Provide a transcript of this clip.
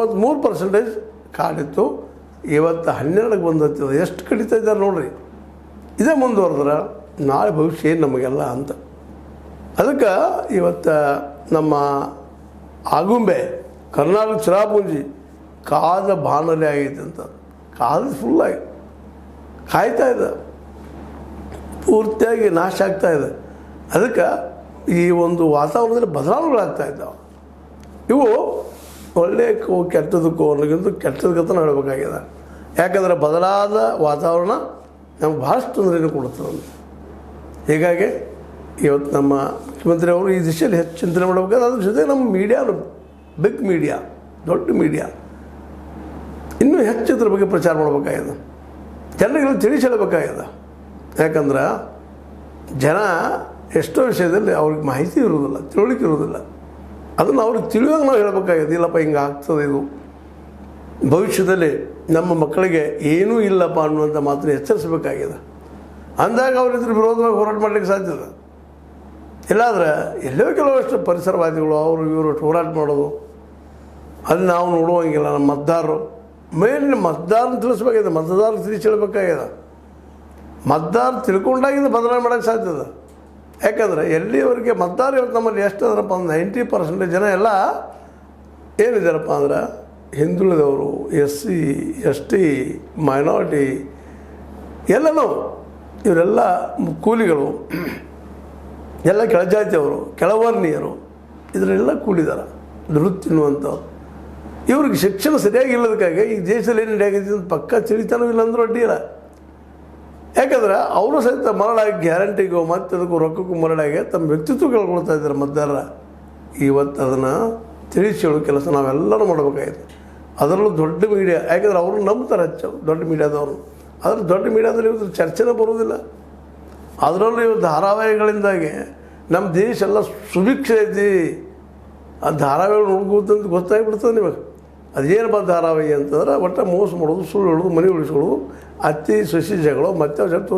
3% ಕಾಡಿತ್ತು. ಇವತ್ತು 12ಕ್ಕೆ ಬಂದತ್ತಿದೆ. ಎಷ್ಟು ಕಡಿತಾ ಇದ್ದಾರೆ ನೋಡ್ರಿ. ಇದೇ ಮುಂದುವರೆದ್ರೆ ನಾಳೆ ಭವಿಷ್ಯ ಏನು ನಮಗೆಲ್ಲ ಅಂತ. ಅದಕ್ಕೆ ಇವತ್ತು ನಮ್ಮ ಆಗುಂಬೆ ಕರ್ನಾಟಕ ಚಿರಾಪುಂಜಿ ಕಾದ ಬಾಣಲೆ ಆಗೈತೆ ಅಂತ. ಕಾದ ಫುಲ್ಲಾಗಿ ಕಾಯ್ತಾ ಇದೆ, ಪೂರ್ತಿಯಾಗಿ ನಾಶ ಆಗ್ತಾ ಇದೆ. ಅದಕ್ಕೆ ಈ ಒಂದು ವಾತಾವರಣದಲ್ಲಿ ಬದಲಾವಣೆಗಳಾಗ್ತಾ ಇದ್ದಾವೆ. ಇವು ಒಳ್ಳೆಯಕ್ಕೂ ಕೆಟ್ಟದಕ್ಕೂ ಅನ್ನೋಕ್ಕಿಂತ ಕೆಟ್ಟದಕ್ಕಂತ ಹೇಳಬೇಕಾಗಿದೆ. ಯಾಕಂದರೆ ಬದಲಾದ ವಾತಾವರಣ ನಮ್ಗೆ ಭಾಳಷ್ಟು ತೊಂದರೆಯನ್ನು ಕೊಡುತ್ತದೆ. ಹೀಗಾಗಿ ಇವತ್ತು ನಮ್ಮ ಮುಖ್ಯಮಂತ್ರಿ ಅವರು ಈ ದಿಶೆಯಲ್ಲಿ ಹೆಚ್ಚು ಚಿಂತನೆ ಮಾಡಬೇಕಾದ್ರೆ ಅದ್ರ ಜೊತೆ ನಮ್ಮ ಮೀಡಿಯಾನು ಬಿಗ್ ಮೀಡಿಯಾ, ದೊಡ್ಡ ಮೀಡಿಯಾ ಇನ್ನೂ ಹೆಚ್ಚು ಇದ್ರ ಬಗ್ಗೆ ಪ್ರಚಾರ ಮಾಡಬೇಕಾಗಿದೆ. ಜನರಿಗೆ ತಿಳಿಸಿ ಹೇಳಬೇಕಾಗಿದೆ. ಯಾಕಂದ್ರೆ ಜನ ಎಷ್ಟೋ ವಿಷಯದಲ್ಲಿ ಅವ್ರಿಗೆ ಮಾಹಿತಿ ಇರೋದಿಲ್ಲ, ತಿಳುವಳಿಕೆ ಇರೋದಿಲ್ಲ. ಅದನ್ನು ಅವ್ರಿಗೆ ತಿಳಿಯುವಾಗ ನಾವು ಹೇಳಬೇಕಾಗಿದೆ. ಇಲ್ಲಪ್ಪ ಹಿಂಗೆ ಆಗ್ತದೆ, ಇದು ಭವಿಷ್ಯದಲ್ಲಿ ನಮ್ಮ ಮಕ್ಕಳಿಗೆ ಏನೂ ಇಲ್ಲಪ್ಪ ಅನ್ನುವಂಥ ಮಾತನ್ನು ಎಚ್ಚರಿಸಬೇಕಾಗಿದೆ. ಅಂದಾಗ ಅವರಿದ್ರ ವಿರೋಧವಾಗಿ ಹೋರಾಟ ಮಾಡಲಿಕ್ಕೆ ಸಾಧ್ಯದ. ಇಲ್ಲಾಂದ್ರೆ ಎಲ್ಲೋ ಕೆಲವಷ್ಟು ಪರಿಸರವಾದಿಗಳು ಅವರು ಇವರು ಹೋರಾಟ ಮಾಡೋದು ಅದು ನಾವು ನೋಡುವಂಗಿಲ್ಲ. ನಮ್ಮ ಮತದಾರರು ಮೇಲಿನ ಮತದಾರನ ತಿಳಿಸ್ಬೇಕಾಗಿದೆ, ಮತದಾರರು ತಿಳಿಸಿ ಹೇಳಬೇಕಾಗಿದೆ. ಮತದಾರ ತಿಳ್ಕೊಂಡಾಗಿಂದ ಬದಲಾವಣೆ ಮಾಡೋಕ್ಕೆ ಸಾಧ್ಯದ. ಯಾಕಂದರೆ ಎಲ್ಲಿವರೆಗೆ ಮತದಾರ ಇವತ್ತು ನಮ್ಮಲ್ಲಿ ಎಷ್ಟು ಅದರಪ್ಪ ಅಂದ್ರೆ 90% ಜನ ಎಲ್ಲ ಏನಿದ್ದಾರಪ್ಪ ಅಂದ್ರೆ ಹಿಂದುಳಿದವರು, SC ST ಮೈನಾರಿಟಿ ಎಲ್ಲನೂ ಇವರೆಲ್ಲ ಕೂಲಿಗಳು, ಎಲ್ಲ ಕೆಳಜಾತಿಯವರು, ಕೆಳವರ್ಣೀಯರು ಇದರೆಲ್ಲ ಕೂಡಿದ್ದಾರೆ. ದುಡ್ಡು ತಿನ್ನುವಂಥವ್ರು. ಇವ್ರಿಗೆ ಶಿಕ್ಷಣ ಸರಿಯಾಗಿ ಇಲ್ಲದಕ್ಕಾಗಿ ಈ ದೇಶದಲ್ಲಿ ಏನು ನಡೆಯಾಗಿದೆ ಅಂತ ಪಕ್ಕ ತಿಳಿತಾನೂ ಇಲ್ಲಾಂದ್ರೂ ಅಡ್ಡಿಲ್ಲ. ಯಾಕಂದ್ರೆ ಅವರು ಸಹಿತ ಮರಳಾಗಿ ಗ್ಯಾರಂಟಿಗೂ ಮತ್ತು ಅದಕ್ಕೂ ರೊಕ್ಕಕ್ಕೂ ಮರಳಾಗಿ ತಮ್ಮ ವ್ಯಕ್ತಿತ್ವ ಕಳ್ಕೊಳ್ತಾ ಇದ್ದಾರೆ ಮತದಾರರ. ಇವತ್ತು ಅದನ್ನು ತಿಳಿಸಿ ಹೇಳೋ ಕೆಲಸ ನಾವೆಲ್ಲರೂ ಮಾಡಬೇಕಾಗಿದೆ. ಅದರಲ್ಲೂ ದೊಡ್ಡ ಮೀಡಿಯಾ, ಯಾಕಂದ್ರೆ ಅವರು ನಂಬ್ತಾರೆ ಹೆಚ್ಚು ದೊಡ್ಡ ಮೀಡಿಯಾದವರು. ಆದರೆ ದೊಡ್ಡ ಮೀಡಿಯಾದಲ್ಲಿ ಇವತ್ತು ಚರ್ಚೆನೇ ಬರೋದಿಲ್ಲ. ಅದರಲ್ಲೂ ಇವತ್ತು ಧಾರಾವಾಹಿಗಳಿಂದಾಗಿ ನಮ್ಮ ದೇಶ ಎಲ್ಲ ಸುಭಿಕ್ಷೆ ಐತಿ. ಆ ಧಾರಾವಾಹಿಗಳು ನೋಡ್ಕೋತಂತ ಗೊತ್ತಾಗಿಬಿಡ್ತದೆ ನಿಮಗೆ. ಅದೇನಪ್ಪ ಧಾರಾವಾಹಿ ಅಂತಂದ್ರೆ ಒಟ್ಟು ಮೋಸ ಮಾಡೋದು, ಸುಳ್ಳು ಹೇಳೋದು, ಮನೆ ಉಳಿಸ್ಕೊಳ್ಳೋದು, ಅತ್ತಿ ಸಸಿ ಜಗಳ ಮತ್ತೆ ತೋರಿಸ್